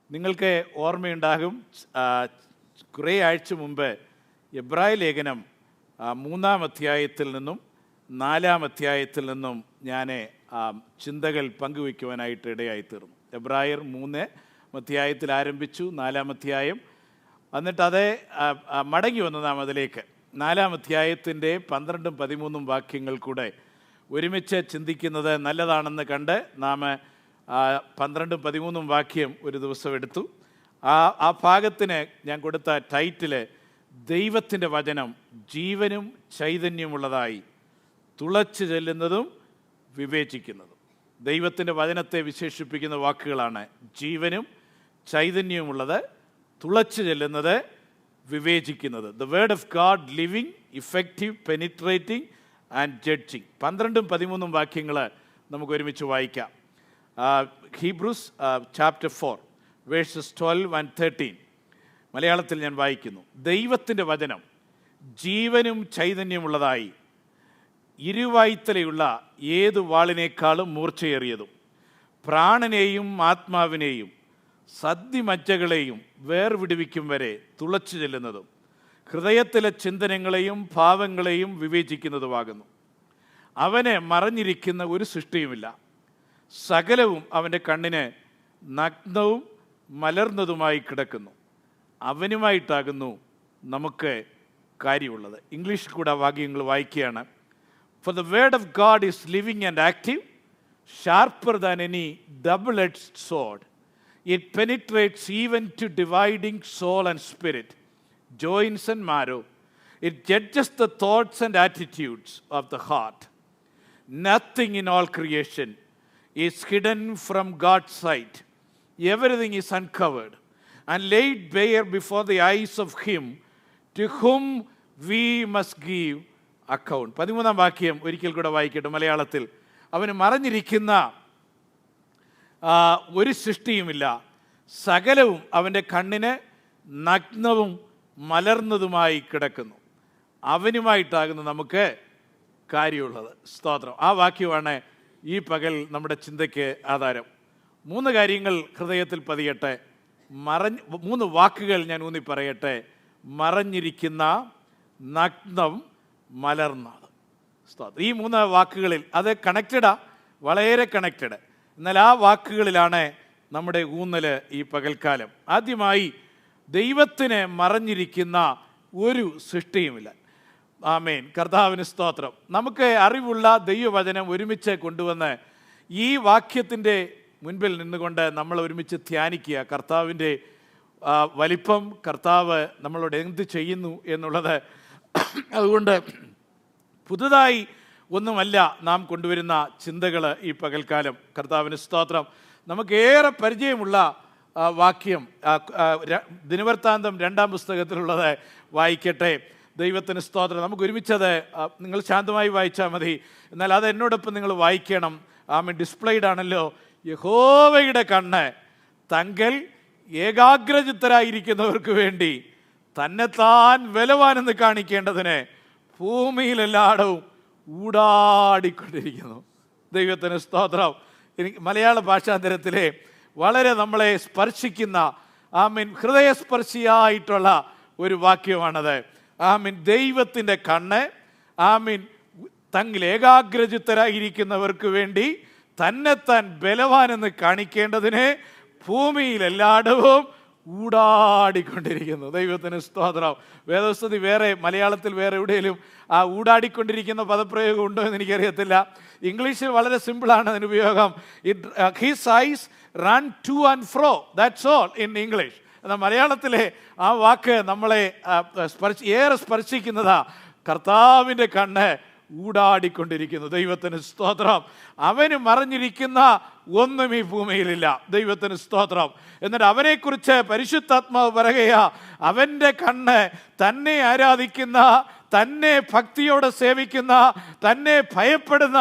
നിങ്ങൾക്ക് ഓർമ്മയുണ്ടാകും, കുറേ ആഴ്ച മുമ്പ് എബ്രായ ലേഖനം 3-ാം അധ്യായത്തിൽ നിന്നും 4-ാം അധ്യായത്തിൽ നിന്നും ഞാൻ ചിന്തകൾ പങ്കുവയ്ക്കുവാനായിട്ട് ഇടയായിത്തീർന്നു. എബ്രായർ 3-ാം അധ്യായത്തിൽ ആരംഭിച്ചു, 4-ാം അധ്യായം, എന്നിട്ട് അത് മടങ്ങി വന്നു നാം അതിലേക്ക്. 4-ാം അധ്യായത്തിൻ്റെ 12-13 വാക്യങ്ങൾ കൂടെ ഒരുമിച്ച് ചിന്തിക്കുന്നത് നല്ലതാണെന്ന് കണ്ട് നാം 12-13 വാക്യം ഒരു ദിവസം എടുത്തു. ആ ഭാഗത്തിന് ഞാൻ കൊടുത്ത ടൈറ്റില് ദൈവത്തിൻ്റെ വചനം ജീവനും ചൈതന്യമുള്ളതായി തുളച്ചു ചെല്ലുന്നതും വിവേചിക്കുന്നതും. ദൈവത്തിൻ്റെ വചനത്തെ വിശേഷിപ്പിക്കുന്ന വാക്കുകളാണ് ജീവനും ചൈതന്യമുള്ളത്, തുളച്ചു ചെല്ലുന്നത്, വിവേചിക്കുന്നത്. The word of God living, effective, penetrating and judging. 12-13 വാക്യങ്ങൾ നമുക്ക് ഒരുമിച്ച് വായിക്കാം. Hebrews chapter 4 verses 12 and 13. മലയാളത്തിൽ ഞാൻ വായിക്കുന്നു. ദൈവത്തിൻ്റെ വചനം ജീവനും ചൈതന്യമുള്ളതായി ഇരുവായ്ത്തലയുള്ള ഏതു വാളിനേക്കാളും മൂർച്ചയേറിയതും പ്രാണനെയും ആത്മാവിനെയും സദ്യമജ്ജകളെയും വേർവിടുവിക്കും വരെ തുളച്ചു ചെല്ലുന്നതും ഹൃദയത്തിലെ ചിന്തനങ്ങളെയും ഭാവങ്ങളെയും വിവേചിക്കുന്നതുമാകുന്നു. അവന് മറഞ്ഞിരിക്കുന്ന ഒരു സൃഷ്ടിയുമില്ല, സകലവും അവൻ്റെ കണ്ണിന് നഗ്നവും മലർന്നതുമായി കിടക്കുന്നു. അവനുമായിട്ടാകുന്നു നമുക്ക് കാര്യമുള്ളത്. ഇംഗ്ലീഷിൽ കൂടെ വാക്യങ്ങൾ വായിക്കുകയാണ്. For the word of God is living and active, sharper than any double-edged sword. It penetrates even to dividing soul and spirit, joints and marrow. It judges the thoughts and attitudes of the heart. Nothing in all creation is hidden from God's sight. Everything is uncovered and laid bare before the eyes of Him to whom we must give account. 13-ാം വാക്യം ഒരിക്കൽ കൂടെ വായിക്കട്ടെ മലയാളത്തിൽ. അവന് മറഞ്ഞിരിക്കുന്ന ഒരു സൃഷ്ടിയുമില്ല, സകലവും അവൻ്റെ കണ്ണിന് നഗ്നവും മലർന്നതുമായി കിടക്കുന്നു. അവനുമായിട്ടാകുന്നു നമുക്ക് കാര്യമുള്ളത്. സ്തോത്രം. ആ വാക്യമാണ് ഈ പകൽ നമ്മുടെ ചിന്തയ്ക്ക് ആധാരം. 3 കാര്യങ്ങൾ ഹൃദയത്തിൽ പതിയട്ടെ. 3 വാക്കുകൾ ഞാൻ ഊന്നി പറയട്ടെ. മറഞ്ഞിരിക്കുന്ന, നഗ്നം, മലർന്നത്. സ്തോത്രം. ഈ 3 വാക്കുകളിൽ അത് കണക്റ്റഡാ, വളരെ കണക്റ്റഡ്. എന്നാൽ ആ വാക്കുകളിലാണ് നമ്മുടെ ഊന്നല് ഈ പകൽക്കാലം. ആദ്യമായി, ദൈവത്തിന് മറഞ്ഞിരിക്കുന്ന ഒരു സൃഷ്ടിയുമില്ല. ആമേൻ. കർത്താവിന് സ്തോത്രം. നമുക്ക് അറിവുള്ള ദൈവവചനം ഒരുമിച്ച് കൊണ്ടുവന്ന് ഈ വാക്യത്തിൻ്റെ മുൻപിൽ നിന്നുകൊണ്ട് നമ്മൾ ഒരുമിച്ച് ധ്യാനിക്കുക. കർത്താവിൻ്റെ വലിപ്പം, കർത്താവ് നമ്മളോട് എന്ത് ചെയ്യുന്നു എന്നുള്ളത്. അതുകൊണ്ട് പുതുതായി ഒന്നുമല്ല നാം കൊണ്ടുവരുന്ന ചിന്തകൾ ഈ പകൽക്കാലം. കർത്താവിന് സ്തോത്രം. നമുക്കേറെ പരിചയമുള്ള വാക്യം ദിനവൃത്താന്തം 2-ാം പുസ്തകത്തിലുള്ളത് വായിക്കട്ടെ. ദൈവത്തിന് സ്തോത്രം. നമുക്ക് ഒരുമിച്ചത് നിങ്ങൾ ശാന്തമായി വായിച്ചാൽ മതി. എന്നാൽ അത് എന്നോടൊപ്പം നിങ്ങൾ വായിക്കണം. ഡിസ്പ്ലേഡ് ആണല്ലോ. യഹോവയുടെ കണ്ണ് തങ്കൽ ഏകാഗ്രചിത്തരായിരിക്കുന്നവർക്ക് വേണ്ടി തന്നെത്താൻ ബലവാനെന്ന് കാണിക്കേണ്ടതിന് ഭൂമിയിലെല്ലായിടവും ഊടാടിക്കൊണ്ടിരിക്കുന്നു. ദൈവത്തിന് സ്തോത്രം. എനിക്ക് മലയാള ഭാഷാന്തരത്തിലെ വളരെ നമ്മളെ സ്പർശിക്കുന്ന ഹൃദയസ്പർശിയായിട്ടുള്ള ഒരു വാക്യമാണത്. ദൈവത്തിൻ്റെ കണ്ണ് തങ്ങൾ ഏകാഗ്രചിത്തരായിരിക്കുന്നവർക്ക് വേണ്ടി തന്നെത്താൻ ബലവാനെന്ന് കാണിക്കേണ്ടതിന് ഭൂമിയിലെല്ലായിടവും ഊടാടിക്കൊണ്ടിരിക്കുന്നു. ദൈവത്തിന് സ്തോത്രം. വേദപുസ്തകത്തിൽ വേറെ, മലയാളത്തിൽ വേറെ എവിടെയെങ്കിലും ആ ഊടാടിക്കൊണ്ടിരിക്കുന്ന പദപ്രയോഗം ഉണ്ടോ എന്ന് എനിക്കറിയത്തില്ല. ഇംഗ്ലീഷിൽ വളരെ സിമ്പിളാണ് അതിന് ഉപയോഗം. His eyes run two and fro, that's all in English. എന്നാൽ മലയാളത്തിലെ ആ വാക്ക് നമ്മളെ ഏറെ സ്പർശിക്കുന്നതാ. കർത്താവിൻ്റെ കണ്ണ് ഊടാടിക്കൊണ്ടിരിക്കുന്നു. ദൈവത്തിന് സ്തോത്രം. അവന് മറഞ്ഞിരിക്കുന്ന ഒന്നും ഈ ഭൂമിയിലില്ല. ദൈവത്തിന് സ്തോത്രം. എന്നിട്ട് അവനെക്കുറിച്ച് പരിശുദ്ധാത്മാവ് പറയുകയാ, അവൻ്റെ കണ്ണ് തന്നെ ആരാധിക്കുന്ന തന്നെ ഭക്തിയോടെ സേവിക്കുന്ന, തന്നെ ഭയപ്പെടുന്ന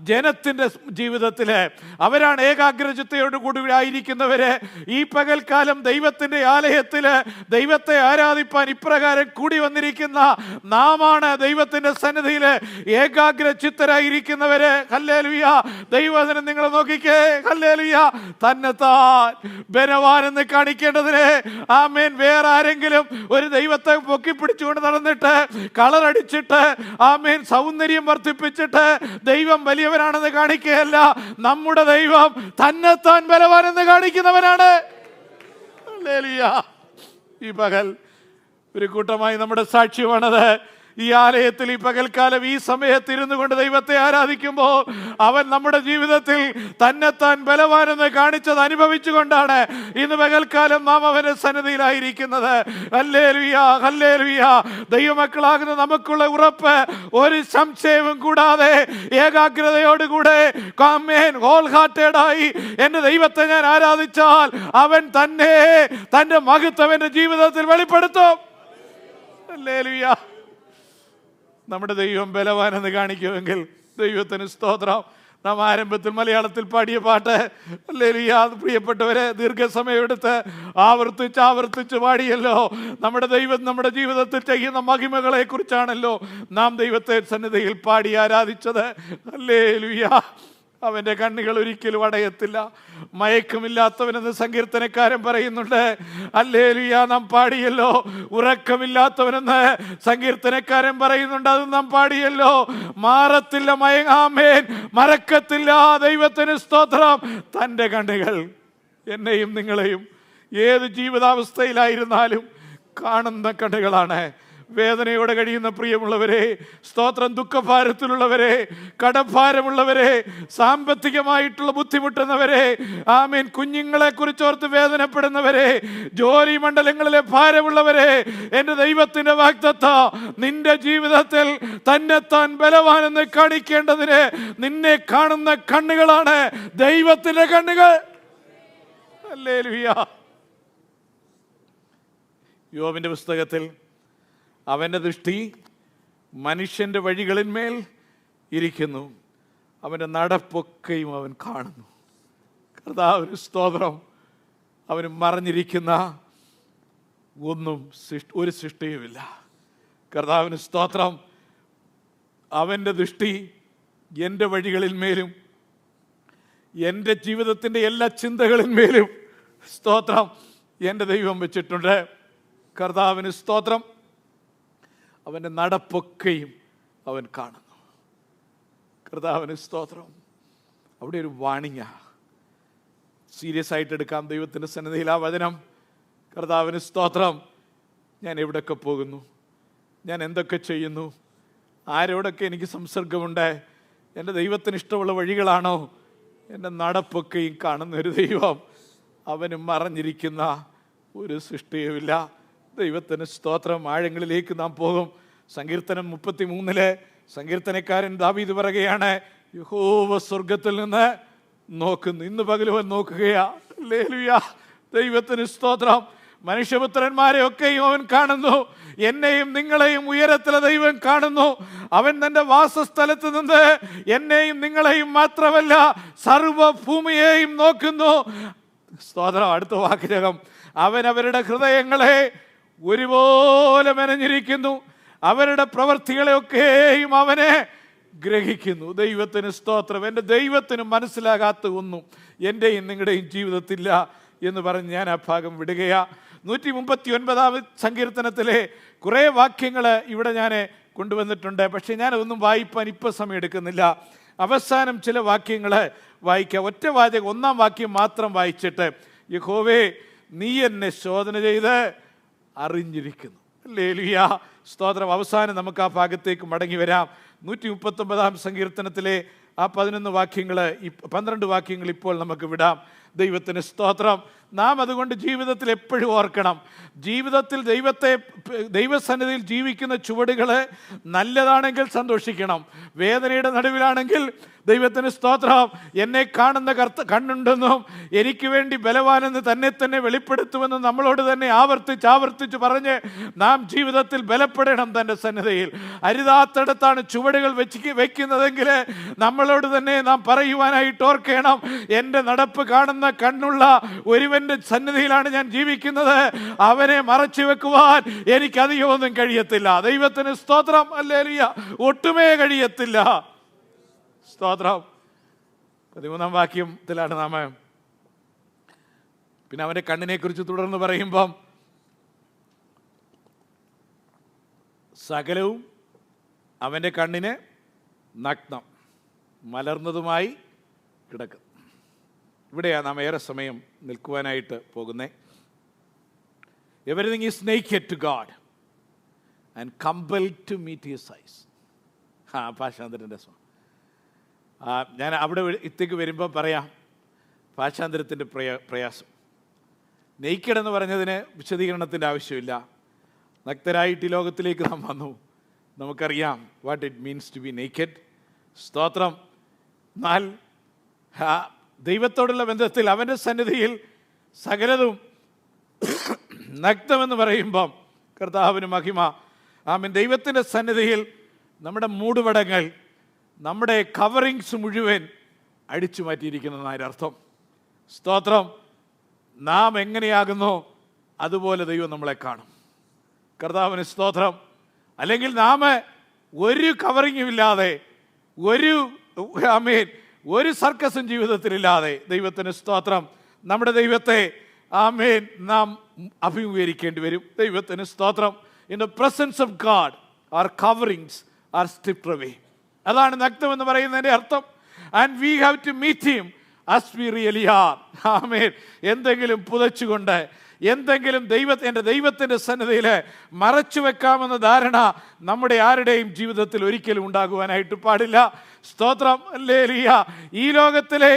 ജനത്തിൻ്റെ ജീവിതത്തിൽ അവരാണ് ഏകാഗ്രചിത്തയോടുകൂടി ആയിരിക്കുന്നവര്. ഈ പകൽക്കാലം ദൈവത്തിൻ്റെ ആലയത്തിൽ ദൈവത്തെ ആരാധിപ്പാൻ ഇപ്രകാരം കൂടി വന്നിരിക്കുന്ന നാമാണ് ദൈവത്തിൻ്റെ സന്നിധിയിൽ ഏകാഗ്രചിത്തരായിരിക്കുന്നവര്. ഹല്ലേലൂയ. ദൈവവചനം നിങ്ങൾ നോക്കിക്കേ. ഹല്ലേലൂയ. തന്നെത്താൻ ബലവാനെന്ന് കാണിക്കേണ്ടതിന് ആമേൻ വേറെ ആരെങ്കിലും ഒരു ദൈവത്തെ പൊക്കിപ്പിടിച്ചുകൊണ്ട് നടന്നിട്ട് കളറടിച്ചിട്ട് ആമേൻ സൗന്ദര്യം വർദ്ധിപ്പിച്ചിട്ട് ദൈവം വലിയവനാണെന്ന് കാണിക്കുകയല്ല. നമ്മുടെ ദൈവം തന്നെത്താൻ ബലവാനെന്ന് കാണിക്കുന്നവനാണ്. ഹല്ലേലൂയ. ഈ പകൽ ഒരു കൂട്ടമായി നമ്മുടെ സാക്ഷ്യമാണത്. ഈ ആലയത്തിൽ ഈ പകൽക്കാലം ഈ സമയത്ത് ഇരുന്നു കൊണ്ട് ദൈവത്തെ ആരാധിക്കുമ്പോൾ അവൻ നമ്മുടെ ജീവിതത്തിൽ തന്നെത്താൻ ബലവാനെന്ന് കാണിച്ചത് അനുഭവിച്ചുകൊണ്ടാണ് ഇന്ന് പകൽക്കാലം നാം അവന്റെ സന്നിധിയിലായിരിക്കുന്നത്. Hallelujah, hallelujah. ദൈവമക്കളാകുന്ന നമുക്കുള്ള ഉറപ്പ് ഒരു സംശയവും കൂടാതെ ഏകാഗ്രതയോടുകൂടെ ഹോൾ ഹാർട്ടഡായി എൻ്റെ ദൈവത്തെ ഞാൻ ആരാധിച്ചാൽ അവൻ തന്നെ തൻ്റെ മഹത്വം എൻ്റെ ജീവിതത്തിൽ വെളിപ്പെടുത്തും. ഹല്ലേലൂയ. നമ്മുടെ ദൈവം ബലവാനെന്ന് കാണിക്കുമെങ്കിൽ ദൈവത്തിന് സ്തോത്രം. നാം ആരംഭത്തിൽ മലയാളത്തിൽ പാടിയ പാട്ട് ഹല്ലേലൂയ, പ്രിയപ്പെട്ടവരെ, ദീർഘസമയം എടുത്ത് ആവർത്തിച്ച് പാടിയല്ലോ. നമ്മുടെ ദൈവം നമ്മുടെ ജീവിതത്തിൽ ചെയ്യുന്ന മഹിമകളെ കുറിച്ചാണല്ലോ നാം ദൈവത്തെ സന്നിധിയിൽ പാടി ആരാധിച്ചത്. ഹല്ലേലൂയ. അവൻ്റെ കണ്ണുകൾ ഒരിക്കലും അടയത്തില്ല, മയക്കമില്ലാത്തവനെന്ന് സങ്കീർത്തനക്കാരൻ പറയുന്നുണ്ട്. ഹല്ലേലൂയ. നാം പാടിയല്ലോ. ഉറക്കമില്ലാത്തവനെന്ന് സങ്കീർത്തനക്കാരൻ പറയുന്നുണ്ട്, അത് നാം പാടിയല്ലോ. മാറത്തില്ല, ആമേൻ, മറക്കത്തില്ല. ദൈവത്തിന് സ്തോത്രം. തൻ്റെ കണ്ണുകൾ എന്നെയും നിങ്ങളെയും ഏത് ജീവിതാവസ്ഥയിലായിരുന്നാലും കാണുന്ന കണ്ണുകളാണ്. വേദനയോടെ കഴിയുന്ന പ്രിയമുള്ളവരെ, സ്തോത്രം, ദുഃഖഭാരത്തിലുള്ളവരെ, കടഭാരമുള്ളവരെ, സാമ്പത്തികമായിട്ടുള്ള ബുദ്ധിമുട്ടുന്നവരെ, ആമീൻ, കുഞ്ഞുങ്ങളെ കുറിച്ചോർത്ത് വേദനപ്പെടുന്നവരെ, ജോലി മണ്ഡലങ്ങളിലെ ഭാരമുള്ളവരെ, എൻ്റെ ദൈവത്തിൻ്റെ വാഗ്ദത്തം നിന്റെ ജീവിതത്തിൽ തന്നെത്താൻ ബലവാനെന്ന് കാണിക്കേണ്ടതിന് നിന്നെ കാണുന്ന കണ്ണുകളാണ് ദൈവത്തിൻ്റെ കണ്ണുകൾ. ഹല്ലേലൂയ. യോബിൻ്റെ പുസ്തകത്തിൽ അവൻ്റെ ദൃഷ്ടി മനുഷ്യൻ്റെ വഴികളിന്മേൽ ഇരിക്കുന്നു, അവൻ്റെ നടപ്പൊക്കെയും അവൻ കാണുന്നു. കർത്താവിന് സ്തോത്രം. അവന് മറഞ്ഞിരിക്കുന്ന ഒന്നും ഒരു സൃഷ്ടിയുമില്ല. കർത്താവിന് സ്തോത്രം. അവൻ്റെ ദൃഷ്ടി എൻ്റെ വഴികളിന്മേലും എൻ്റെ ജീവിതത്തിൻ്റെ എല്ലാ ചിന്തകളിന്മേലും സ്തോത്രം എൻ്റെ ദൈവം വെച്ചിട്ടുണ്ട്. കർത്താവിന് സ്തോത്രം. അവൻ്റെ നടപ്പൊക്കെയും അവൻ കാണുന്നു. കർത്താവിന് സ്തോത്രം. അവിടെ ഒരു വാണിങ്ങാ, സീരിയസ് ആയിട്ട് എടുക്കാം ദൈവത്തിൻ്റെ സന്നിധിയിൽ ആ വചനം. കർത്താവിന് സ്തോത്രം. ഞാൻ എവിടെയൊക്കെ പോകുന്നു, ഞാൻ എന്തൊക്കെ ചെയ്യുന്നു, ആരോടൊക്കെ എനിക്ക് സംസർഗമുണ്ട്, എൻ്റെ ദൈവത്തിന് ഇഷ്ടമുള്ള വഴികളാണോ, എൻ്റെ നടപ്പൊക്കെയും കാണുന്ന ഒരു ദൈവം. അവന് മറഞ്ഞിരിക്കുന്ന ഒരു സൃഷ്ടിയുമില്ല. ദൈവത്തിന് സ്തോത്രം. ആഴങ്ങളിലേക്ക് നാം പോകും. സങ്കീർത്തനം 33 സങ്കീർത്തനക്കാരൻ ദാവീദ് പറയുകയാണ്, യഹോവ സ്വർഗത്തിൽ നിന്ന് നോക്കുന്നു. ഇന്ന് പകലുവൻ നോക്കുകയാ. ഹല്ലേലൂയ. ദൈവത്തിന് സ്തോത്രം. മനുഷ്യപുത്രന്മാരെ ഒക്കെയും അവൻ കാണുന്നു, എന്നെയും നിങ്ങളെയും ഉയരത്തിലെ ദൈവം കാണുന്നു. അവൻ തൻ്റെ വാസസ്ഥലത്ത് നിന്ന് എന്നെയും നിങ്ങളെയും മാത്രമല്ല സർവ്വഭൂമിയെയും നോക്കുന്നു. സ്തോത്രം. അടുത്ത വാക്യകം, അവൻ അവരുടെ ഹൃദയങ്ങളെ ഒരുപോലെ മെനഞ്ഞിരിക്കുന്നു, അവരുടെ പ്രവൃത്തികളെയൊക്കെയും അവനെ ഗ്രഹിക്കുന്നു. ദൈവത്തിന് സ്തോത്രം. എൻ്റെ ദൈവത്തിന് മനസ്സിലാകാത്ത ഒന്നും എൻ്റെയും നിങ്ങളുടെയും ജീവിതത്തില്ല എന്ന് പറഞ്ഞ് ഞാൻ ആ ഭാഗം വിടുകയാ. 139 സങ്കീർത്തനത്തിലെ കുറേ വാക്യങ്ങൾ ഇവിടെ ഞാൻ കൊണ്ടുവന്നിട്ടുണ്ട്. പക്ഷേ ഞാനതൊന്നും വായിപ്പാൻ ഇപ്പം സമയം എടുക്കുന്നില്ല. അവസാനം ചില വാക്യങ്ങൾ വായിക്കാം. ഒറ്റ വാചകം, 1-ാം വാക്യം മാത്രം വായിച്ചിട്ട്, യഹോവേ നീ എന്നെ ശോധന ചെയ്ത് അറിഞ്ഞിരിക്കുന്നു. ഹല്ലേലൂയ. സ്തോത്രം. അവസാനം നമുക്ക് ആ ഭാഗത്തേക്ക് മടങ്ങി വരാം. 139 സങ്കീർത്തനത്തിലെ ആ 11 വാക്യങ്ങൾ 12 വാക്യങ്ങൾ ഇപ്പോൾ നമുക്ക് വിടാം. ദൈവത്തിന് സ്തോത്രം. നാം അതുകൊണ്ട് ജീവിതത്തിൽ എപ്പോഴും ഓർക്കണം, ജീവിതത്തിൽ ദൈവസന്നിധിയിൽ ജീവിക്കുന്ന ചുവടുകൾ നല്ലതാണെങ്കിൽ സന്തോഷിക്കണം. വേദനയുടെ നടുവിലാണെങ്കിൽ ദൈവത്തിന് സ്തോത്രം, എന്നെ കാണുന്ന കണ്ണുണ്ടെന്നും എനിക്ക് വേണ്ടി ബലവാനെന്ന് തന്നെ വെളിപ്പെടുത്തുമെന്നും നമ്മളോട് തന്നെ ആവർത്തിച്ച് പറഞ്ഞ് നാം ജീവിതത്തിൽ ബലപ്പെടണം. തൻ്റെ സന്നിധിയിൽ അരുതാത്തടത്താണ് ചുവടുകൾ വെക്കുന്നതെങ്കിൽ നമ്മളോട് തന്നെ നാം പറയുവാനായിട്ട് ഓർക്കണം, എൻ്റെ നടപ്പ് കാണുന്ന കണ്ണുള്ള ഒരുവൻ്റെ സന്നിധിയിലാണ് ഞാൻ ജീവിക്കുന്നത്, അവനെ മറച്ചു വെക്കുവാൻ എനിക്കധികമൊന്നും കഴിയത്തില്ല. ദൈവത്തിന് സ്തോത്രം, ഹല്ലേലൂയ, ഒട്ടുമേ കഴിയത്തില്ല. സ്തോത്രം. 13-ാം വാക്യത്തിലാണ് നാം പിന്നെ അവൻ്റെ കണ്ണിനെ കുറിച്ച് തുടർന്ന് പറയുമ്പം, സകലവും അവൻ്റെ കണ്ണിന് നഗ്നം മലർന്നതുമായി കിടക്കും. ഇവിടെയാണ് നാം ഏറെ സമയം നിൽക്കുവാനായിട്ട് പോകുന്നത്. Everything is naked to God and compelled to meet his eyes. ഭാഷാന്തരൻ്റെ ഞാൻ അവിടെ ഇത്തേക്ക് വരുമ്പോൾ പറയാം ഭാഷാന്തരത്തിൻ്റെ പ്രയാസം. നെയ്ക്കഡ് എന്ന് പറഞ്ഞതിന് വിശദീകരണത്തിൻ്റെ ആവശ്യമില്ല. നഗ്നരായിട്ട് ഈ ലോകത്തിലേക്ക് നാം വന്നു, നമുക്കറിയാം what it means to be naked. സ്തോത്രം. എന്നാൽ ദൈവത്തോടുള്ള ബന്ധത്തിൽ അവൻ്റെ സന്നിധിയിൽ സകലതും നഗ്നമെന്ന് പറയുമ്പം കർത്താവിന് മഹിമ. ആമേൻ. ദൈവത്തിൻ്റെ സന്നിധിയിൽ നമ്മുടെ മൂടുപടങ്ങൾ, നമ്മുടെ കവറിങ്സ് മുഴുവൻ അടിച്ചു മാറ്റിയിരിക്കുന്നതിൻ്റെ അർത്ഥം. സ്തോത്രം. നാം എങ്ങനെയാകുന്നോ അതുപോലെ ദൈവം നമ്മളെ കാണും. കർത്താവിന് സ്തോത്രം. അല്ലെങ്കിൽ നാം ഒരു കവറിങ്ങും ഇല്ലാതെ, ഒരു സർക്കസും ജീവിതത്തിലില്ലാതെ, ദൈവത്തിന് സ്തോത്രം, നമ്മുടെ ദൈവത്തെ ആമേൻ നാം അഭിമുഖീകരിക്കേണ്ടി വരും. ദൈവത്തിന് സ്തോത്രം. In the presence of God our coverings are stripped away. അതാണ് നഗ്നം എന്ന് പറയുന്നതിൻ്റെ അർത്ഥം. And we have to meet him as we really are. ആമേൻ. എന്തെങ്കിലും പുതച്ചുകൊണ്ട്, എന്തെങ്കിലും എൻ്റെ ദൈവത്തിൻ്റെ സന്നിധിയിൽ മറച്ചു വെക്കാമെന്ന ധാരണ നമ്മുടെ ആരുടെയും ജീവിതത്തിൽ ഒരിക്കലും ഉണ്ടാകുവാനായിട്ട് പാടില്ല. സ്തോത്രം, ഹല്ലേലൂയ. ഈ ലോകത്തിലെ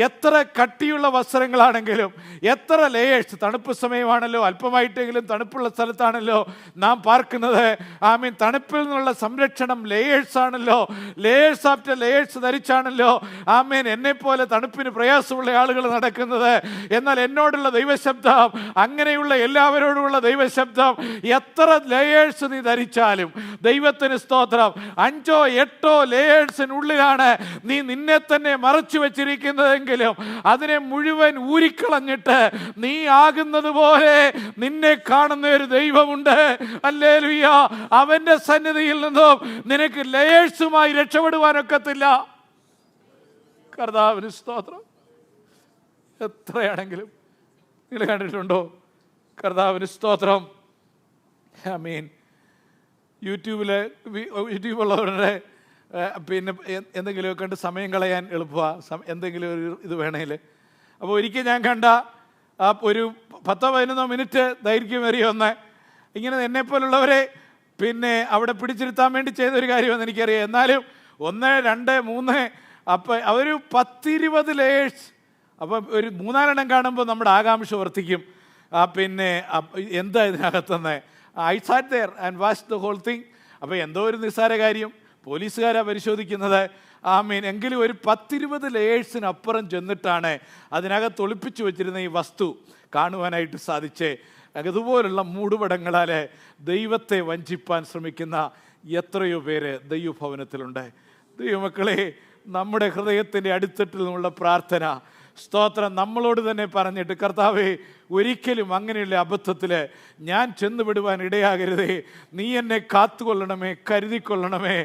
എത്ര കട്ടിയുള്ള വസ്ത്രങ്ങളാണെങ്കിലും, എത്ര ലേയേഴ്സ്, തണുപ്പ് സമയമാണല്ലോ, അല്പമായിട്ടെങ്കിലും തണുപ്പുള്ള സ്ഥലത്താണല്ലോ നാം പാർക്കുന്നത്. ആമീൻ. തണുപ്പിൽ നിന്നുള്ള സംരക്ഷണം ലേയേഴ്സ് ആണല്ലോ, ലേയേഴ്സ് ആഫ്റ്റർ ലേയേഴ്സ് ധരിച്ചാണല്ലോ ആമീൻ എന്നെപ്പോലെ തണുപ്പിന് പ്രയാസമുള്ള ആളുകൾ നടക്കുന്നത്. എന്നാൽ എന്നോടുള്ള ദൈവശബ്ദം, അങ്ങനെയുള്ള എല്ലാവരോടുമുള്ള ദൈവശബ്ദം, എത്ര ലേയേഴ്സ് നീ ധരിച്ചാലും ദൈവത്തിന് സ്തോത്രം, 5 8 ലേയേഴ്സിനുള്ളിൽ നീ നിന്നെ തന്നെ മറച്ചു വെച്ചിരിക്കുന്നതെങ്കിലും അതിനെ മുഴുവൻ ഊരിക്കളഞ്ഞിട്ട് നീ ആകുന്നത് പോലെ നിന്നെ കാണുന്ന ഒരു ദൈവമുണ്ട്. ഹല്ലേലൂയ. അവന്റെ സന്നിധിയിൽ നിന്നും നിനക്ക് ലേയേഴ്സുമായി രക്ഷപ്പെടുവാനൊക്കത്തില്ല. കർത്താവിന് സ്തോത്രം. എത്രയാണെങ്കിലും നിങ്ങൾ കണ്ടിട്ടുണ്ടോ? കർത്താവിന് സ്തോത്രം. ആമീൻ. യൂട്യൂബുള്ളവരുടെ പിന്നെ എന്തെങ്കിലുമൊക്കെ കണ്ട് സമയം കളയാൻ എളുപ്പമാണ്, എന്തെങ്കിലും ഒരു ഇത് വേണേൽ. അപ്പോൾ ഒരിക്കൽ ഞാൻ കണ്ട ഒരു 10-11 മിനിറ്റ് ദൈർഘ്യമേറിയ ഒന്ന് ഇങ്ങനെ എന്നെപ്പോലുള്ളവരെ പിന്നെ അവിടെ പിടിച്ചിരുത്താൻ വേണ്ടി ചെയ്തൊരു കാര്യമെന്ന് എനിക്കറിയാം. എന്നാലും 1 2 3 അപ്പം അവർ 10-20 ലേയേഴ്സ്. അപ്പം ഒരു 3-4 കാണുമ്പോൾ നമ്മുടെ ആകാംക്ഷ വർദ്ധിക്കും. പിന്നെ എന്താ ഇതിനകത്തുനിന്ന്? I sat there and watch the whole thing. അപ്പോൾ എന്തോ ഒരു നിസ്സാര കാര്യം, പോലീസുകാരാണ് പരിശോധിക്കുന്നത്. ആമീൻ. എങ്കിലും ഒരു 10-20 ലേയേഴ്സിനപ്പുറം ചെന്നിട്ടാണ് അതിനകത്ത് ഒളിപ്പിച്ചു വെച്ചിരുന്ന ഈ വസ്തു കാണുവാനായിട്ട് സാധിച്ചേ. അതുപോലുള്ള മൂടുപടങ്ങളാൽ ദൈവത്തെ വഞ്ചിപ്പാൻ ശ്രമിക്കുന്ന എത്രയോ പേര് ദൈവഭവനത്തിലുണ്ട്. ദൈവമക്കളെ, നമ്മുടെ ഹൃദയത്തിൻ്റെ അടിത്തട്ടിൽ നിന്നുള്ള പ്രാർത്ഥന, സ്തോത്രം, നമ്മളോട് തന്നെ പറഞ്ഞിട്ട്, കർത്താവേ, ഒരിക്കലും അങ്ങനെയുള്ള അബദ്ധത്തിൽ ഞാൻ ചെന്നുവിടുവാൻ ഇടയാകരുതേ, നീ എന്നെ കാത്തുകൊള്ളണമേ, കരുതിക്കൊള്ളണമേ.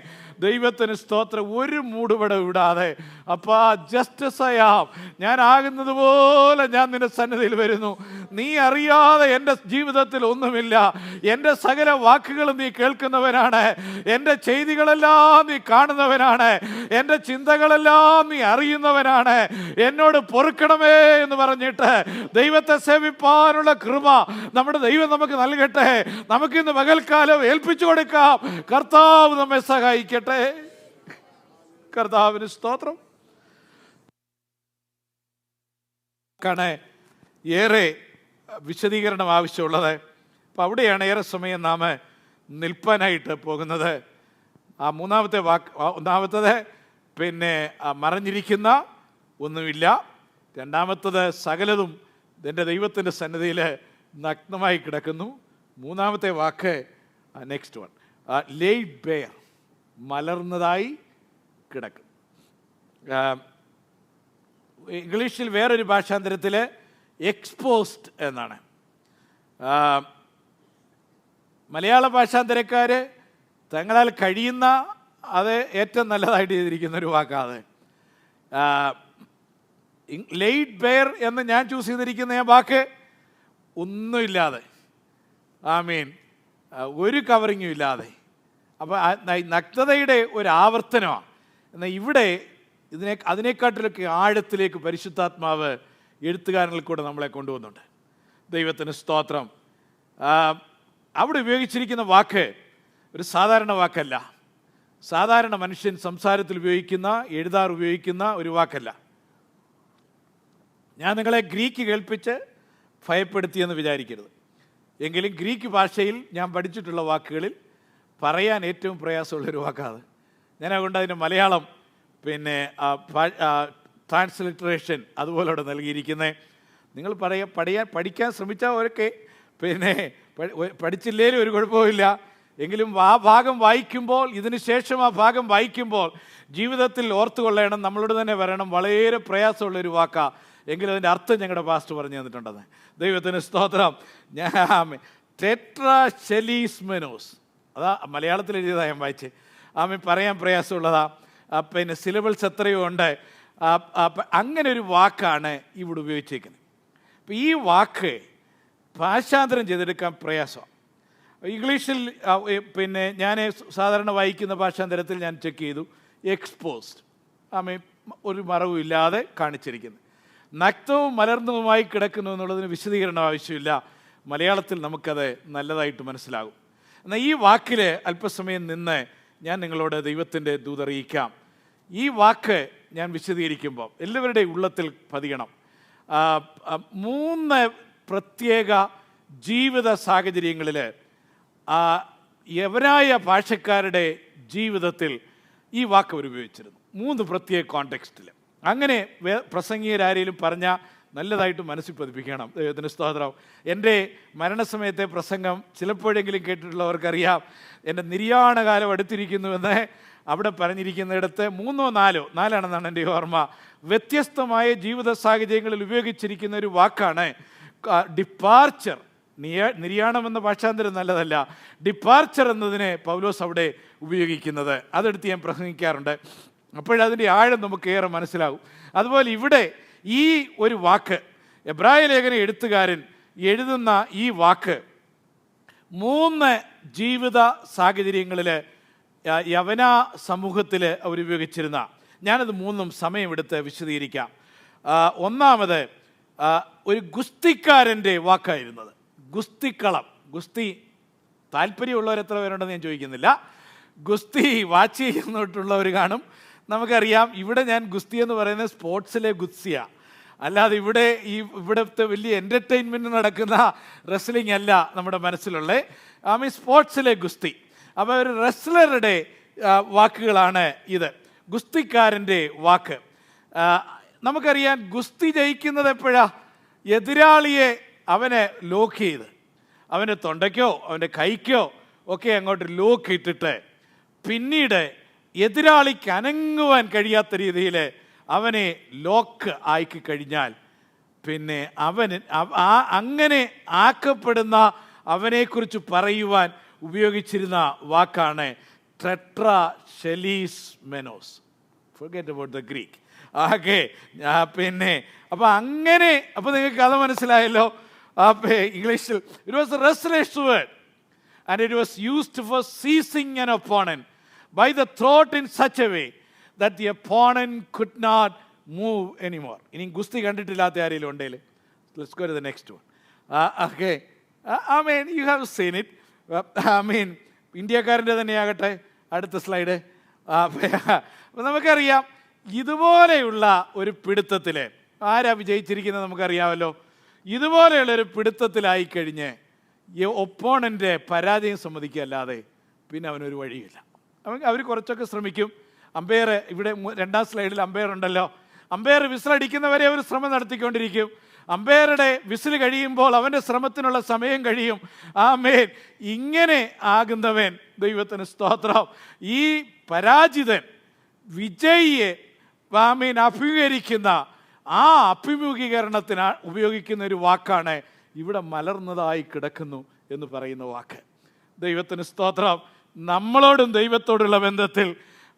ദൈവത്തിന് സ്തോത്രം. ഒരു മൂടുപടം ഇടാതെ, അപ്പാ, ജസ്റ്റിസ് ആയാം, ഞാൻ ആകുന്നത് പോലെ ഞാൻ നിന്റെ സന്നിധിയിൽ വരുന്നു. നീ അറിയാതെ എൻ്റെ ജീവിതത്തിൽ ഒന്നുമില്ല. എൻ്റെ സകല വാക്കുകളും നീ കേൾക്കുന്നവനാണ്, എൻ്റെ ചെയ്തികളെല്ലാം നീ കാണുന്നവനാണ്, എൻ്റെ ചിന്തകളെല്ലാം നീ അറിയുന്നവനാണ്. എന്നോട് പൊറുക്കണമേ എന്ന് പറഞ്ഞിട്ട് ദൈവത്തെ സേവിപ്പാനുള്ള കൃപ നമ്മുടെ ദൈവം നമുക്ക് നൽകട്ടെ. നമുക്കിന്ന് പകൽക്കാലം ഏൽപ്പിച്ചു കൊടുക്കാം. കർത്താവ് നമ്മെ സഹായിക്കട്ടെ. കർത്താവിന് സ്തോത്രം. ഏറെ വിശദീകരണം ആവശ്യമുള്ളത്. അപ്പം അവിടെയാണ് ഏറെ സമയം നാം നിൽപ്പാനായിട്ട് പോകുന്നത്. ആ മൂന്നാമത്തെ വാക്ക്, ഒന്നാമത്തത് പിന്നെ മറഞ്ഞിരിക്കുന്ന ഒന്നുമില്ല. രണ്ടാമത്തത് സകലതും എൻ്റെ ദൈവത്തിൻ്റെ സന്നിധിയിൽ നഗ്നമായി കിടക്കുന്നു. മൂന്നാമത്തെ വാക്ക് നെക്സ്റ്റ് വൺ, ലെയ്ഡ് ബെയർ, മലർന്നതായി കിടക്കും. ഇംഗ്ലീഷിൽ വേറൊരു ഭാഷാന്തരത്തിൽ എക്സ്പോസ്ഡ് എന്നാണ്. മലയാള ഭാഷാന്തരക്കാർ തങ്ങളാൽ കഴിയുന്ന അത് ഏറ്റവും നല്ലതായിട്ട് ചെയ്തിരിക്കുന്ന ഒരു വാക്കാണ്. ലെയ്ഡ് ബെയർ എന്ന് ഞാൻ ചൂസ് ചെയ്തിരിക്കുന്ന വാക്ക് ഒന്നുമില്ലാതെ, ഒരു കവറിങ്ങും ഇല്ലാതെ. അപ്പോൾ നഗ്നതയുടെ ഒരു ആവർത്തനമാണ്. എന്നാൽ ഇവിടെ അതിനേക്കാട്ടിലൊക്കെ ആഴത്തിലേക്ക് പരിശുദ്ധാത്മാവ് എഴുത്തുകാരനിൽ കൂടെ നമ്മളെ കൊണ്ടുവന്നുണ്ട്. ദൈവത്തിന് സ്തോത്രം. അവിടെ ഉപയോഗിച്ചിരിക്കുന്ന വാക്ക് ഒരു സാധാരണ വാക്കല്ല. സാധാരണ മനുഷ്യൻ സംസാരത്തിൽ ഉപയോഗിക്കുന്ന, എഴുതാർ ഉപയോഗിക്കുന്ന ഒരു വാക്കല്ല. ഞാൻ നിങ്ങളെ ഗ്രീക്ക് കേൾപ്പിച്ച് ഭയപ്പെടുത്തിയെന്ന് വിചാരിക്കരുത്. എങ്കിലും ഗ്രീക്ക് ഭാഷയിൽ ഞാൻ പഠിച്ചിട്ടുള്ള വാക്കുകളിൽ പറയാൻ ഏറ്റവും പ്രയാസമുള്ളൊരു വാക്കാണ്. ഞാൻ അതുകൊണ്ട് അതിൻ്റെ മലയാളം പിന്നെ ട്രാൻസ്ലിറ്ററേഷൻ അതുപോലെ അവിടെ നൽകിയിരിക്കുന്നത്. നിങ്ങൾ പഠിക്കാൻ ശ്രമിച്ചവരൊക്കെ പിന്നെ പഠിച്ചില്ലേലും ഒരു കുഴപ്പമില്ല. എങ്കിലും ആ ഭാഗം വായിക്കുമ്പോൾ, ഇതിന് ശേഷം ആ ഭാഗം വായിക്കുമ്പോൾ ജീവിതത്തിൽ ഓർത്തുകൊള്ളണം, നമ്മളോട് തന്നെ വരണം, വളരെ പ്രയാസമുള്ളൊരു വാക്കാണ്. എങ്കിലും അതിൻ്റെ അർത്ഥം ഞങ്ങളുടെ പാസ്റ്റർ പറഞ്ഞു തന്നിട്ടുണ്ടെന്ന്. ദൈവത്തിന് സ്തോത്രം. ഞാൻ ടെട്രാഷെലീസ്മെനോസ്, അതാ മലയാളത്തിൽ എഴുതിയതാണ് ഞാൻ വായിച്ച്. പറയാൻ പ്രയാസമുള്ളതാ. പിന്നെ സിലബിൾസ് എത്രയോ ഉണ്ട്. അങ്ങനെ ഒരു വാക്കാണ് ഇവിടെ ഉപയോഗിച്ചിരിക്കുന്നത്. അപ്പം ഈ വാക്ക് ഭാഷാന്തരം ചെയ്തെടുക്കാൻ പ്രയാസമാണ്. ഇംഗ്ലീഷിൽ പിന്നെ ഞാൻ സാധാരണ വായിക്കുന്ന ഭാഷാന്തരത്തിൽ ഞാൻ ചെക്ക് ചെയ്തു, എക്സ്പോസ്ഡ്, ഒരു മറവും ഇല്ലാതെ കാണിച്ചിരിക്കുന്നത്. നഗ്നവും മലർന്നതുമായി കിടക്കുന്നു എന്നുള്ളതിന് വിശദീകരണം ആവശ്യമില്ല. മലയാളത്തിൽ നമുക്കത് നല്ലതായിട്ട് മനസ്സിലാകും. എന്നാൽ ഈ വാക്കിൽ അല്പസമയം നിന്ന് ഞാൻ നിങ്ങളോട് ദൈവത്തിൻ്റെ ദൂതറിയിക്കാം. ഈ വാക്ക് ഞാൻ വിശദീകരിക്കുമ്പോൾ എല്ലാവരുടെയും ഉള്ളത്തിൽ പതിയണം. 3 പ്രത്യേക ജീവിത സാഹചര്യങ്ങളിൽ യവനായ ഭാഷക്കാരുടെ ജീവിതത്തിൽ ഈ വാക്ക് അവർ ഉപയോഗിച്ചിരുന്നു. 3 പ്രത്യേക കോണ്ടെക്സ്റ്റിൽ. അങ്ങനെ പ്രസംഗികരാരെങ്കിലും പറഞ്ഞാൽ നല്ലതായിട്ട് മനസ്സിൽ പതിപ്പിക്കണം. ദൈവത്തിന് സ്തോത്രം. എൻ്റെ മരണസമയത്തെ പ്രസംഗം ചിലപ്പോഴെങ്കിലും കേട്ടിട്ടുള്ളവർക്കറിയാം. എൻ്റെ നിര്യാണകാലം അടുത്തിരിക്കുന്നുവെന്ന് അവിടെ പറഞ്ഞിരിക്കുന്നിടത്ത് 3 4 4 എൻ്റെ ഓർമ്മ, വ്യത്യസ്തമായ ജീവിത സാഹചര്യങ്ങളിൽ ഉപയോഗിച്ചിരിക്കുന്ന ഒരു വാക്കാണ് ഡിപ്പാർച്ചർ. നിര്യാണം എന്ന ഭാഷാന്തരം നല്ലതല്ല. ഡിപ്പാർച്ചർ എന്നതിനെ പൗലോസ് അവിടെ ഉപയോഗിക്കുന്നത്. അതെടുത്ത് ഞാൻ പ്രസംഗിക്കാറുണ്ട്. അപ്പോഴതിൻ്റെ ആഴം നമുക്ക് ഏറെ മനസ്സിലാകും. അതുപോലെ ഇവിടെ ഈ ഒരു വാക്ക്, എബ്രായ ലേഖന എഴുത്തുകാരൻ എഴുതുന്ന ഈ വാക്ക് 3 ജീവിത സാഹചര്യങ്ങളിൽ യവന സമൂഹത്തിൽ അവർ ഉപയോഗിച്ചിരുന്ന, ഞാനത് 3 സമയമെടുത്ത് വിശദീകരിക്കാം. ഒന്നാമത് ഒരു ഗുസ്തിക്കാരൻ്റെ വാക്കായിരുന്നത്. ഗുസ്തിക്കളം, ഗുസ്തി താല്പര്യമുള്ളവരെത്ര പേരുണ്ടെന്ന് ഞാൻ ചോദിക്കുന്നില്ല. ഗുസ്തി വാച്ച് ചെയ്യുന്നിട്ടുള്ളവർ കാണും. നമുക്കറിയാം, ഇവിടെ ഞാൻ ഗുസ്തി എന്ന് പറയുന്നത് സ്പോർട്സിലെ ഗുസ്തിയാണ്, അല്ലാതെ ഇവിടുത്തെ വലിയ എൻ്റർടൈൻമെൻറ്റ് നടക്കുന്ന റെസ്ലിംഗ് അല്ല നമ്മുടെ മനസ്സിലുള്ള. സ്പോർട്സിലെ ഗുസ്തി. അപ്പോൾ ഒരു റെസ്ലറുടെ വാക്കുകളാണ് ഇത്, ഗുസ്തിക്കാരൻ്റെ വാക്ക്. നമുക്കറിയാം, ഗുസ്തി ജയിക്കുന്നത് എപ്പോഴാണ്? എതിരാളിയെ അവനെ ലോക്ക് ചെയ്ത്, അവൻ്റെ തൊണ്ടയ്ക്കോ അവൻ്റെ കൈക്കോ ഒക്കെ അങ്ങോട്ട് ലോക്ക് ഇട്ടിട്ട് പിന്നീട് എതിരാളിക്ക് അനങ്ങുവാൻ കഴിയാത്ത രീതിയിൽ അവനെ ലോക്ക് ആക്കി കഴിഞ്ഞാൽ പിന്നെ അങ്ങനെ ആക്കപ്പെടുന്ന അവനെക്കുറിച്ച് പറയുവാൻ ഉപയോഗിച്ചിരുന്ന വാക്കാണ് ടെട്രാഷെലീസ്മെനോസ്. Forget about the Greek. ആകെ പിന്നെ അപ്പോൾ നിങ്ങൾക്ക് കഥ മനസ്സിലായല്ലോ. ഇംഗ്ലീഷിൽ it was a wrestler's word and it was used for seizing an opponent by the throat in such a way that the opponent could not move anymore. ഇനി ഗുസ്തി കണ്ടിട്ടില്ലാത്ത ആരെങ്കിലും ഉണ്ടെങ്കിൽ let's go to the next one. Okay, you have seen it. ഇന്ത്യക്കാരൻ്റെ തന്നെയാകട്ടെ. അടുത്ത slide. അപ്പോൾ നമുക്കറിയാം, ഇതുപോലെയുള്ള ഒരു പിടുത്തത്തിൽ ആരാ വിജയിച്ചിരിക്കുന്നത് നമുക്കറിയാമല്ലോ. ഇതുപോലെയുള്ളൊരു പിടുത്തത്തിലായി കഴിഞ്ഞ് ഈ ഒപ്പോണൻ്റെ പരാജയം സമ്മതിക്കുകയല്ലാതെ പിന്നെ അവനൊരു വഴിയില്ല. അവർ കുറച്ചൊക്കെ ശ്രമിക്കും. അമ്പയർ ഇവിടെ രണ്ടാം സ്ലൈഡിൽ അമ്പയർ ഉണ്ടല്ലോ. അമ്പയർ വിസിലടിക്കുന്നവരെ അവർ ശ്രമം നടത്തിക്കൊണ്ടിരിക്കും. അമ്പയറുടെ വിസിൽ കഴിയുമ്പോൾ അവൻ്റെ ശ്രമത്തിനുള്ള സമയം കഴിയും. ആമേൻ. ഇങ്ങനെ ആകുന്നവൻ ദൈവത്തിന് സ്തോത്രം. ഈ പരാജിതൻ വിജയിയെ ആമേൻ അഭിമുഖീകരിക്കുന്ന ആ അഭിമുഖീകരണത്തിന് ഉപയോഗിക്കുന്ന ഒരു വാക്കാണ് ഇവിടെ മലർന്നതായി കിടക്കുന്നു എന്ന് പറയുന്ന വാക്ക്. ദൈവത്തിന് സ്തോത്രം. നമ്മളോടും ദൈവത്തോടുള്ള ബന്ധത്തിൽ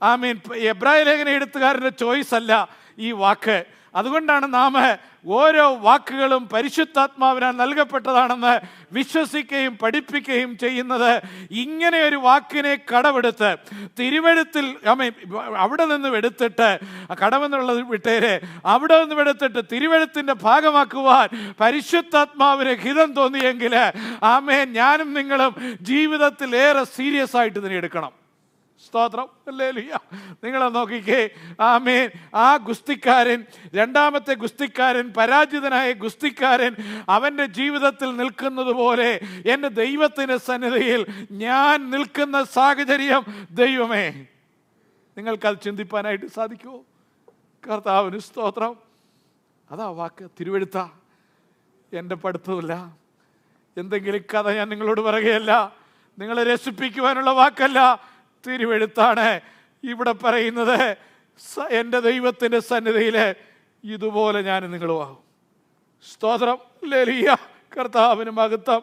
ആമീൻ എബ്രായ ലേഖന എഴുത്തുകാരൻ്റെ ചോയ്സ് അല്ല ഈ വാക്ക്. അതുകൊണ്ടാണ് നാം ഓരോ വാക്കുകളും പരിശുദ്ധാത്മാവിനാൽ നൽകപ്പെട്ടതാണെന്ന് വിശ്വസിക്കുകയും പഠിപ്പിക്കുകയും ചെയ്യുന്നത്. ഇങ്ങനെ ഒരു വാക്കിനെ കടമെടുത്ത് തിരുവെഴുത്തിൽ അവിടെ നിന്നും എടുത്തിട്ട് കടമെന്നുള്ളത് വിട്ടേര് അവിടെ നിന്നും എടുത്തിട്ട് തിരുവെഴുത്തിൻ്റെ ഭാഗമാക്കുവാൻ പരിശുദ്ധാത്മാവിന് ഹിതം തോന്നിയെങ്കിൽ ആമേൻ ഞാനും നിങ്ങളും ജീവിതത്തിൽ ഏറെ സീരിയസ് ആയിട്ട് ഇതിനെ എടുക്കണം. സ്തോത്രം. ഹല്ലേലൂയ. നിങ്ങളെ നോക്കിക്കേ. ആമേൻ. ആ ഗുസ്തിക്കാരൻ, രണ്ടാമത്തെ ഗുസ്തിക്കാരൻ, പരാജിതനായ ഗുസ്തിക്കാരൻ അവൻ്റെ ജീവിതത്തിൽ നിൽക്കുന്നത് പോലെ എൻ്റെ ദൈവത്തിൻ്റെ സന്നിധിയിൽ ഞാൻ നിൽക്കുന്ന സാഹചര്യം ദൈവമേ നിങ്ങൾക്കത് ചിന്തിപ്പാനായിട്ട് സാധിക്കുമോ? കർത്താവിന് സ്തോത്രം. അതാ വാക്ക്. തിരുവെഴുത്ത. എൻ്റെ പഠിത്തമില്ല, എന്തെങ്കിലും കഥ ഞാൻ നിങ്ങളോട് പറയുകയല്ല, നിങ്ങളെ രസിപ്പിക്കുവാനുള്ള വാക്കല്ല, തിരുവെഴുത്താണ്. ഇവിടെ പറയുന്നത് എൻ്റെ ദൈവത്തിൻ്റെ സന്നിധിയിൽ ഇതുപോലെ ഞാൻ നിങ്ങളുമാകും. സ്തോത്രം. ഹല്ലേലൂയ. കർത്താവിന് മഹത്വം.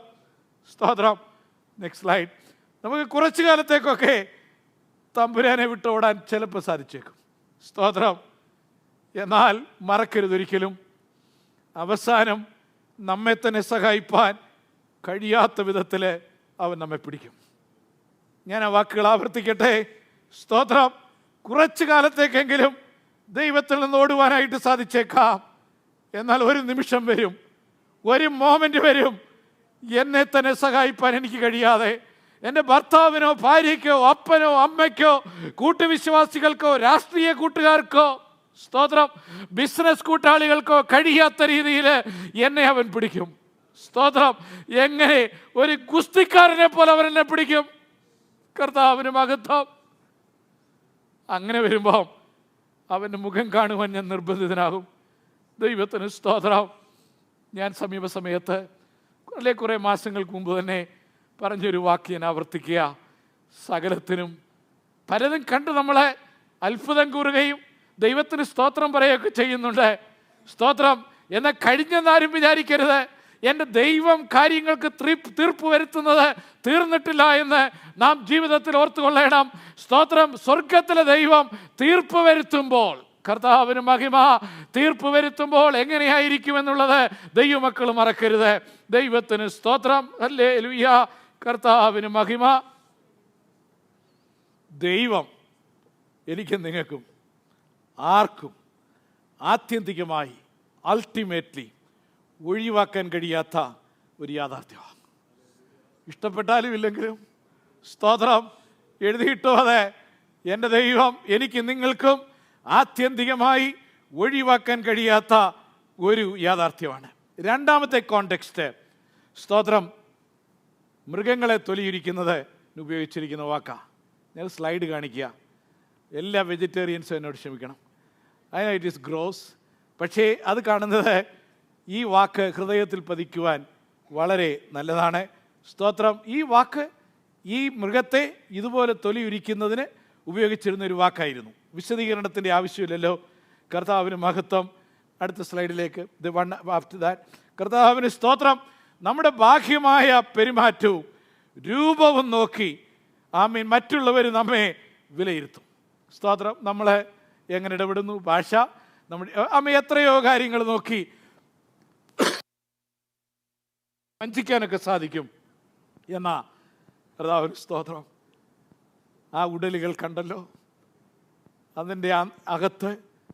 സ്തോത്രം. Next slide. നമുക്ക് കുറച്ചു കാലത്തേക്കൊക്കെ തമ്പുരാനെ വിട്ട് ഓടാൻ ചിലപ്പോൾ സാധിച്ചേക്കും. സ്തോത്രം. എന്നാൽ മറക്കരുതൊരിക്കലും അവസാനം നമ്മെ തന്നെ സഹായിപ്പാൻ കഴിയാത്ത വിധത്തിൽ അവൻ നമ്മെ പിടിക്കും. ഞാൻ ആ വാക്കുകൾ ആവർത്തിക്കട്ടെ. സ്തോത്രം. കുറച്ചു കാലത്തേക്കെങ്കിലും ദൈവത്തിൽ നിന്ന് ഓടുവാനായിട്ട് സാധിച്ചേക്കാം. എന്നാൽ ഒരു നിമിഷം വരും, ഒരു മോമെൻ്റ് വരും, എന്നെ തന്നെ സഹായിപ്പാൻ എനിക്ക് കഴിയാതെ, എൻ്റെ ഭർത്താവിനോ ഭാര്യയ്ക്കോ അപ്പനോ അമ്മയ്ക്കോ കൂട്ടുവിശ്വാസികൾക്കോ രാഷ്ട്രീയ കൂട്ടുകാർക്കോ സ്തോത്രം ബിസിനസ് കൂട്ടാളികൾക്കോ കഴിയാത്ത രീതിയിൽ എന്നെ അവൻ പിടിക്കും. സ്തോത്രം. എങ്ങനെ? ഒരു ഗുസ്തിക്കാരനെ പോലെ അവൻ എന്നെ പിടിക്കും. കർത്താവിന് മഹത്വം. അങ്ങനെ വരുമ്പോൾ അവൻ്റെ മുഖം കാണുവാൻ ഞാൻ നിർബന്ധിതനാകും. ദൈവത്തിന് സ്തോത്രം. ഞാൻ സമീപസമയത്ത് കുറേ മാസങ്ങൾക്ക് മുമ്പ് തന്നെ പറഞ്ഞൊരു വാക്ക് ഞാൻ ആവർത്തിക്കുക. സകലത്തിനും പലതും കണ്ട് നമ്മളെ അത്ഭുതം കൂറുകയും ദൈവത്തിന് സ്തോത്രം പറയുകയൊക്കെ ചെയ്യുന്നുണ്ട്. സ്തോത്രം. എന്നാൽ കഴിഞ്ഞെന്നാരും വിചാരിക്കരുത്. എൻ്റെ ദൈവം കാര്യങ്ങൾക്ക് തീർപ്പ് വരുത്തുന്നത് തീർന്നിട്ടില്ല എന്ന് നാം ജീവിതത്തിൽ ഓർത്തുകൊള്ളണം. സ്തോത്രം. സ്വർഗത്തിലെ ദൈവം തീർപ്പ് വരുത്തുമ്പോൾ, കർത്താവിന് മഹിമ, തീർപ്പ് വരുത്തുമ്പോൾ എങ്ങനെയായിരിക്കുമെന്നുള്ളത് ദൈവമക്കൾ മറക്കരുത്. ദൈവത്തിന് സ്തോത്രം. ഹല്ലേലൂയ. കർത്താവിന് മഹിമ. ദൈവം എനിക്കും നിങ്ങൾക്കും ആർക്കും ആത്യന്തികമായി അൾട്ടിമേറ്റ്ലി ഒഴിവാക്കാൻ കഴിയാത്ത ഒരു യാഥാർത്ഥ്യമാണ്. ഇഷ്ടപ്പെട്ടാലും ഇല്ലെങ്കിലും സ്തോത്രം. എഴുതിയിട്ടോ അതെ. എൻ്റെ ദൈവം എനിക്ക് നിങ്ങൾക്കും ആത്യന്തികമായി ഒഴിവാക്കാൻ കഴിയാത്ത ഒരു യാഥാർത്ഥ്യമാണ്. രണ്ടാമത്തെ കോണ്ടെക്സ്റ്റ് സ്തോത്രം മൃഗങ്ങളെ തൊലിയിരിക്കുന്നത് ഉപയോഗിച്ചിരിക്കുന്ന വാക്കാണ്. ഞാൻ സ്ലൈഡ് കാണിക്കുക. എല്ലാ വെജിറ്റേറിയൻസും എന്നോട് ക്ഷമിക്കണം. It is gross. പക്ഷേ അത് കാണുന്നത് ഈ വാക്ക് ഹൃദയത്തിൽ പതിക്കുവാൻ വളരെ നല്ലതാണ്. സ്തോത്രം. ഈ വാക്ക് ഈ മൃഗത്തെ ഇതുപോലെ തൊലി ഉരിക്കുന്നതിന് ഉപയോഗിച്ചിരുന്ന ഒരു വാക്കായിരുന്നു. വിശദീകരണത്തിൻ്റെ ആവശ്യമില്ലല്ലോ. കർത്താവിന് മഹത്വം. അടുത്ത സ്ലൈഡിലേക്ക്. ആഫ്റ്റർ ദാറ്റ് കർത്താവിന് സ്തോത്രം. നമ്മുടെ ബാഹ്യമായ പെരുമാറ്റവും രൂപവും നോക്കി ആമീൻ മറ്റുള്ളവർ നമ്മെ വിലയിരുത്തും. സ്തോത്രം. നമ്മളെ എങ്ങനെ ഇടപെടുന്നു, ഭാഷ, നമ്മുടെ എത്രയോ കാര്യങ്ങൾ നോക്കി വഞ്ചിക്കാനൊക്കെ സാധിക്കും. എന്നാ കർത്താവിന് സ്തോത്രം. ആ ഉടലുകൾ കണ്ടല്ലോ, അതിൻ്റെ അകത്ത്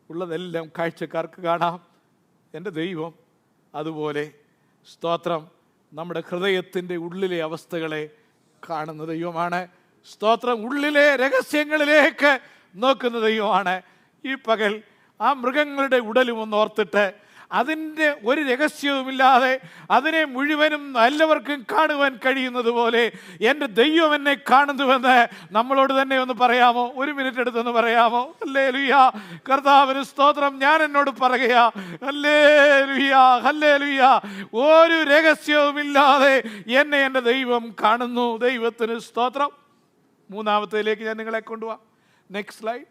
ഉള്ളതെല്ലാം കാഴ്ചക്കാർക്ക് കാണാം. എൻ്റെ ദൈവം അതുപോലെ സ്തോത്രം നമ്മുടെ ഹൃദയത്തിൻ്റെ ഉള്ളിലെ അവസ്ഥകളെ കാണുന്ന ദൈവമാണ്. സ്തോത്രം. ഉള്ളിലെ രഹസ്യങ്ങളിലേക്ക് നോക്കുന്ന ദൈവമാണ്. ഈ പകൽ ആ മൃഗങ്ങളുടെ ഉടലും ഒന്ന് ഓർത്തിട്ട് അതിൻ്റെ ഒരു രഹസ്യവുമില്ലാതെ അതിനെ മുഴുവനും എല്ലാവർക്കും കാണുവാൻ കഴിയുന്നത് പോലെ എൻ്റെ ദൈവം എന്നെ കാണുന്നുവെന്ന് നമ്മളോട് തന്നെ ഒന്ന് പറയാമോ? ഒരു മിനിറ്റ് എടുത്തൊന്ന് പറയാമോ? ഹല്ലേലൂയ, കർത്താവിന് സ്തോത്രം. ഞാൻ എന്നോട് പറയുക, ഹല്ലേലൂയ, ഹല്ലേലൂയ, ഒരു രഹസ്യവുമില്ലാതെ എന്നെ എൻ്റെ ദൈവം കാണുന്നു. ദൈവത്തിന് സ്തോത്രം. മൂന്നാമത്തേലേക്ക് ഞാൻ നിങ്ങളെ കൊണ്ടുപോവാം. Next slide.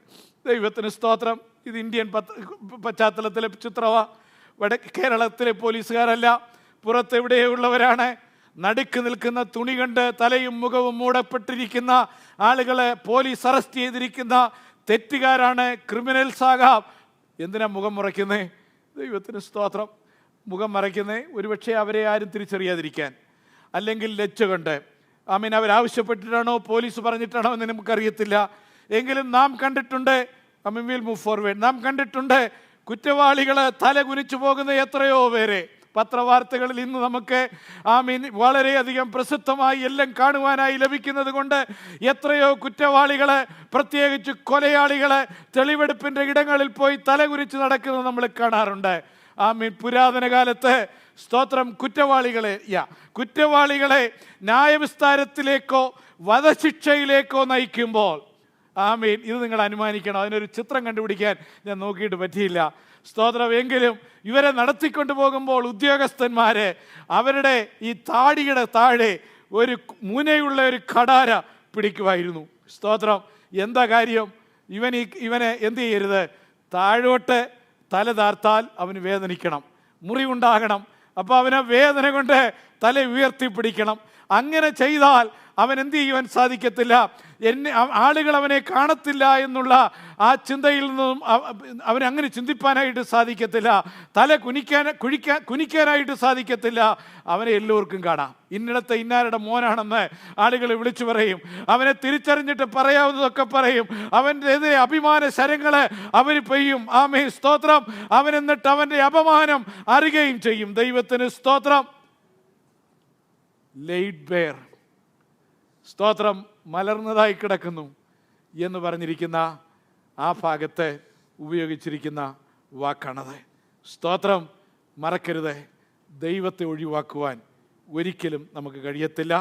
ദൈവത്തിന് സ്തോത്രം. ഇത് ഇന്ത്യൻ പശ്ചാത്തലത്തിലെ ചിത്രമാണ്. കേരളത്തിലെ പോലീസുകാരല്ല, പുറത്തെവിടെയുള്ളവരാണ്. നടുക്ക് നിൽക്കുന്ന തുണി കണ്ട് തലയും മുഖവും മൂടപ്പെട്ടിരിക്കുന്ന ആളുകളെ പോലീസ് അറസ്റ്റ് ചെയ്തിരിക്കുന്ന തെറ്റുകാരാണ്, ക്രിമിനൽസ് ആകാം. എന്തിനാ മുഖം മറയ്ക്കുന്നേ? ദൈവത്തിന് സ്തോത്രം. മുഖം മറയ്ക്കുന്നേ ഒരുപക്ഷെ അവരെ ആരും തിരിച്ചറിയാതിരിക്കാൻ, അല്ലെങ്കിൽ ലജ്ജ കൊണ്ട്. അവരാവശ്യപ്പെട്ടിട്ടാണോ പോലീസ് പറഞ്ഞിട്ടാണോ എന്ന് നമുക്കറിയത്തില്ല. എങ്കിലും നാം കണ്ടിട്ടുണ്ട്, വിൽ മൂവ് ഫോർവേഡ്, നാം കണ്ടിട്ടുണ്ട് കുറ്റവാളികൾ തല കുനിച്ചു പോകുന്ന എത്രയോ പേരെ. പത്രവാർത്തകളിൽ ഇന്ന് നമുക്ക് വളരെയധികം പ്രസിദ്ധമായി എല്ലാം കാണുവാനായി ലഭിക്കുന്നത് കൊണ്ട് എത്രയോ കുറ്റവാളികൾ, പ്രത്യേകിച്ച് കൊലയാളികൾ തെളിവെടുപ്പിൻ്റെ ഇടങ്ങളിൽ പോയി തല കുനിച്ച് നടക്കുന്നത് നമ്മൾ കാണാറുണ്ട്. പുരാതന കാലത്ത് സ്തോത്രം കുറ്റവാളികളെ ന്യായവിസ്താരത്തിലേക്കോ വധശിക്ഷയിലേക്കോ നയിക്കുമ്പോൾ ഇത് നിങ്ങൾ അനുമാനിക്കണം. അതിനൊരു ചിത്രം കണ്ടുപിടിക്കാൻ ഞാൻ നോക്കിയിട്ട് പറ്റിയില്ല. സ്തോത്രം. എങ്കിലും ഇവരെ നടത്തിക്കൊണ്ടു പോകുമ്പോൾ ഉദ്യോഗസ്ഥന്മാരെ അവരുടെ ഈ താടിയുടെ താഴെ ഒരു മുനയുള്ള ഒരു കടാര പിടിക്കുമായിരുന്നു. സ്തോത്രം. എന്താ കാര്യം? ഇവനെ എന്ത് ചെയ്യരുത്? താഴോട്ട് തല താർത്താൽ അവന് വേദനിക്കണം, മുറിവുണ്ടാകണം. അപ്പോൾ അവനെ വേദന കൊണ്ട് തല ഉയർത്തിപ്പിടിക്കണം. അങ്ങനെ ചെയ്താൽ അവൻ എന്ത് ചെയ്യുവാൻ സാധിക്കത്തില്ല, ആളുകൾ അവനെ കാണത്തില്ല എന്നുള്ള ആ ചിന്തയിൽ നിന്നും അവനങ്ങനെ ചിന്തിപ്പാനായിട്ട് സാധിക്കത്തില്ല. തല കുനിക്കാനായിട്ട് സാധിക്കത്തില്ല. അവനെ എല്ലാവർക്കും കാണാം. ഇന്നിടത്തെ ഇന്നാരുടെ മോനാണെന്ന് ആളുകൾ വിളിച്ചു പറയും. അവനെ തിരിച്ചറിഞ്ഞിട്ട് പറയാവുന്നതൊക്കെ പറയും. അവൻ്റെ എതിരെ അഭിമാന ശരങ്ങള് അവർ പെയ്യും. ആമേൻ, സ്തോത്രം. അവൻ എന്നിട്ട് അവൻ്റെ അപമാനം അറിയുകയും ചെയ്യും. ദൈവത്തിന് സ്തോത്രം. ലെയ്ഡ് ബെയർ, സ്തോത്രം, മലർന്നതായി കിടക്കുന്നു എന്ന് പറഞ്ഞിരിക്കുന്ന ആ ഭാഗത്ത് ഉപയോഗിച്ചിരിക്കുന്ന വാക്കാണത്. സ്തോത്രം. മറക്കരുത്, ദൈവത്തെ ഒഴിവാക്കുവാൻ ഒരിക്കലും നമുക്ക് കഴിയത്തില്ല.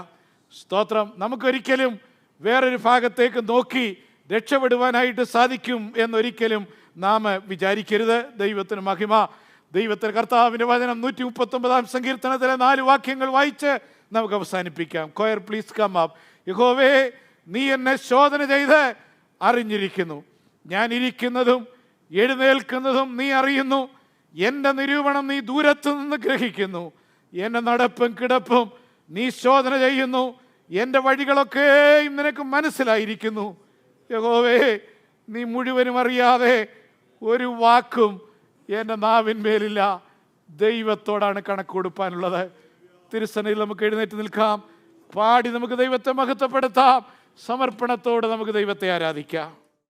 സ്തോത്രം. നമുക്കൊരിക്കലും വേറൊരു ഭാഗത്തേക്ക് നോക്കി രക്ഷപ്പെടുവാനായിട്ട് സാധിക്കും എന്നൊരിക്കലും നാം വിചാരിക്കരുത്. ദൈവത്തിന് മഹിമ. ദൈവത്തിന് കർത്താവിൻ്റെ വചനം 139 സങ്കീർത്തനത്തിലെ 4 വാക്യങ്ങൾ വായിച്ച് നമുക്ക് അവസാനിപ്പിക്കാം. Choir please come up. യഹോവേ, നീ എന്നെ ശോധന ചെയ്ത് അറിഞ്ഞിരിക്കുന്നു. ഞാൻ ഇരിക്കുന്നതും എഴുന്നേൽക്കുന്നതും നീ അറിയുന്നു. എൻ്റെ നിരൂപണം നീ ദൂരത്തു നിന്ന് ഗ്രഹിക്കുന്നു. എൻ്റെ നടപ്പും കിടപ്പും നീ ശോധന ചെയ്യുന്നു. എൻ്റെ വഴികളൊക്കെയും നിനക്ക് മനസ്സിലായിരിക്കുന്നു. യഹോവേ, നീ മുഴുവനും അറിയാതെ ഒരു വാക്കും എൻ്റെ നാവിന്മേലില്ല. ദൈവത്തോടാണ് കണക്ക് കൊടുപ്പാനുള്ളത്. തിരുസന്നിധിയിൽ നമുക്ക് എഴുന്നേറ്റ് നിൽക്കാം. പാടി നമുക്ക് ദൈവത്തെ മഹത്വപ്പെടുത്താം. സമർപ്പണത്തോടെ നമുക്ക് ദൈവത്തെ ആരാധിക്കാം.